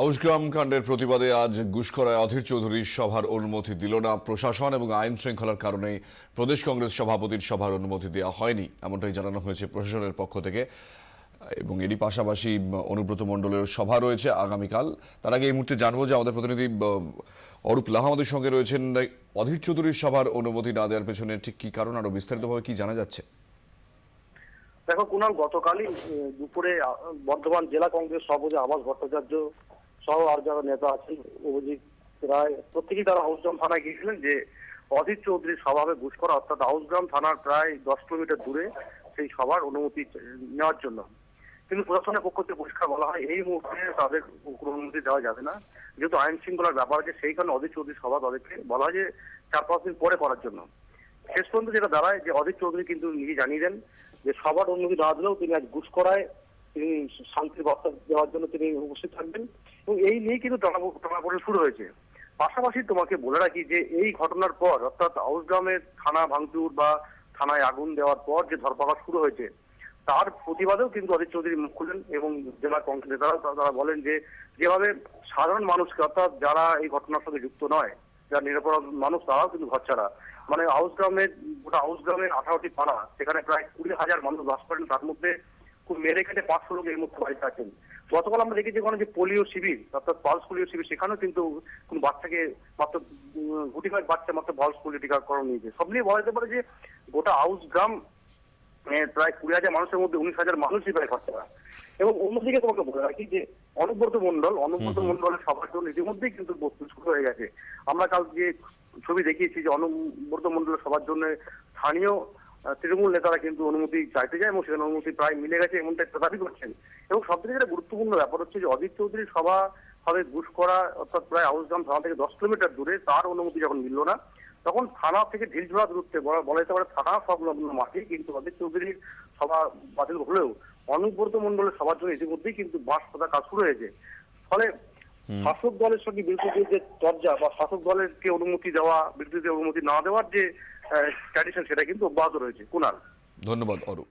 আউশগ্রাম কাণ্ডের প্রতিবাদে আজ গুসকরায় অধীর চৌধুরীর সভার অনুমতি দিল না প্রশাসন এবং আইন শৃঙ্খলার কারণে প্রদেশ কংগ্রেস সভাপতির সভার অনুমতি দেওয়া হয়নি, এমনটাই জানানো হয়েছে প্রশাসনের পক্ষ থেকে। এবং এরই পাশাপাশি অনুব্রত মণ্ডলের সভা রয়েছে আগামীকাল। তার আগে এই মুহূর্তে জানবো যে আমাদের প্রতিনিধি অরূপ লাহা আমাদের সঙ্গে রয়েছেন। অধীর চৌধুরীর সভার অনুমতি না দেওয়ার পেছনে ঠিক কি কারণ, আরো বিস্তারিতভাবে কি জানা যাচ্ছে? দেখো কুণাল, গতকালই দুপুরে বর্ধমান জেলা কংগ্রেস সভাপতি আবাস ভট্টাচার্য সহ আর যারা নেতা আছেন অভিজিৎ রায় প্রত্যেকেই তারা আউসগ্রাম থানায় গিয়েছিলেন যে অধীর চৌধুরীর সভা হবে গুসকরা, অর্থাৎ আউসগ্রাম থানার প্রায় 10 কিলোমিটার দূরে সেই সভার অনুমতি নেওয়ার জন্য। কিন্তু প্রশাসনের পক্ষ থেকে পরিষ্কার বলা হয় এই মুহূর্তে তাদের অনুমতি দেওয়া যাবে না, যেহেতু আইন শৃঙ্খলার ব্যাপার আছে। সেই কারণে অধীর চৌধুরীর সভা তাদেরকে বলা হয় যে 4-5 দিন পরে করার জন্য। শেষ পর্যন্ত যেটা দাঁড়ায় যে অধীর চৌধুরী কিন্তু নিজে জানিয়ে দেন যে সবার অনুমতি না দিলেও তিনি আজ গুসকরায় তিনি শান্তির বার্তা দেওয়ার জন্য তিনি উপস্থিত থাকবেন, এবং এই নিয়ে কিন্তু টানাপোড়েন শুরু হয়েছে। পাশাপাশি তোমাকে বলে রাখি যে এই ঘটনার পর, অর্থাৎ আউসগ্রামের থানা ভাঙচুর বা থানায় আগুন দেওয়ার পর যে ধরপাকড় শুরু হয়েছে, তার প্রতিবাদেও কিন্তু অধীর চৌধুরী মুখ খুলেন এবং জেলা কংগ্রেস নেতারা তারা বলেন যে যেভাবে সাধারণ মানুষকে, অর্থাৎ যারা এই ঘটনার সঙ্গে যুক্ত নয়, যারা নিরপরাধ মানুষ, তারাও কিন্তু ঘরছাড়া। মানে আউসগ্রামের গোটা আউসগ্রামের 18টি পাড়া, সেখানে প্রায় 20,000 মানুষ বাস করেন, তার মধ্যে খুব মেরে কেটে 500 লোক এই মুহূর্তে বাড়িতে আছেন। গতকাল আমরা দেখেছি ওখানে যে পোলিও শিবির, অর্থাৎ পালস পোলিও শিবির, সেখানেও কিন্তু কোন বাচ্চাকে মাত্র গুটি কয়েক বাচ্চা মাত্র পালস পোলিও টিকাকরণ নিয়েছে। সব নিয়ে বলা যেতে পারে যে গোটা আউসগ্রাম প্রায় 20,000 মানুষের মধ্যে 19,000 মানুষই প্রায় খরচা। এবং অন্যদিকে তোমাকে বলে রাখি যে অনুব্রত মণ্ডলের সবার জন্য ইতিমধ্যেই কিন্তু প্রস্তুত শুরু হয়ে গেছে। আমরা কাল যে ছবি দেখিয়েছি যে অনুব্রত মণ্ডলের সবার জন্য স্থানীয় তৃণমূল নেতারা কিন্তু অনুমতি চাইতে যায় এবং সেখানে অনুমতি প্রায় মিলে গেছে, এমনটা একটা দাবি করছেন। এবং সবথেকে যেটা গুরুত্বপূর্ণ ব্যাপার হচ্ছে যে অধীর চৌধুরীর সভা হবে গুসকরা, অর্থাৎ প্রায় আউসগ্রাম থানা থেকে 10 কিলোমিটার দূরে, তার অনুমতি যখন মিলল না, তখন থানা থেকে ঢিলঝোড়া দূরত্বে বলা যেতে পারে থানা সংলগ্ন মাঠে কিন্তু অধীর চৌধুরীর সভা বাতিল হলেও অনুব্রত মণ্ডলের সবার জন্য ইতিমধ্যেই কিন্তু বাস পাতা কাজ শুরু হয়েছে। ফলে শাসক দলের সঙ্গে বিরোধীদের যে চর্চা বা শাসক দলেরকে অনুমতি দেওয়া, বিরোধীদের অনুমতি না দেওয়ার যে ট্র্যাডিশন, সেটা কিন্তু অব্যাহত রয়েছে। কুণাল, ধন্যবাদ অরূপ।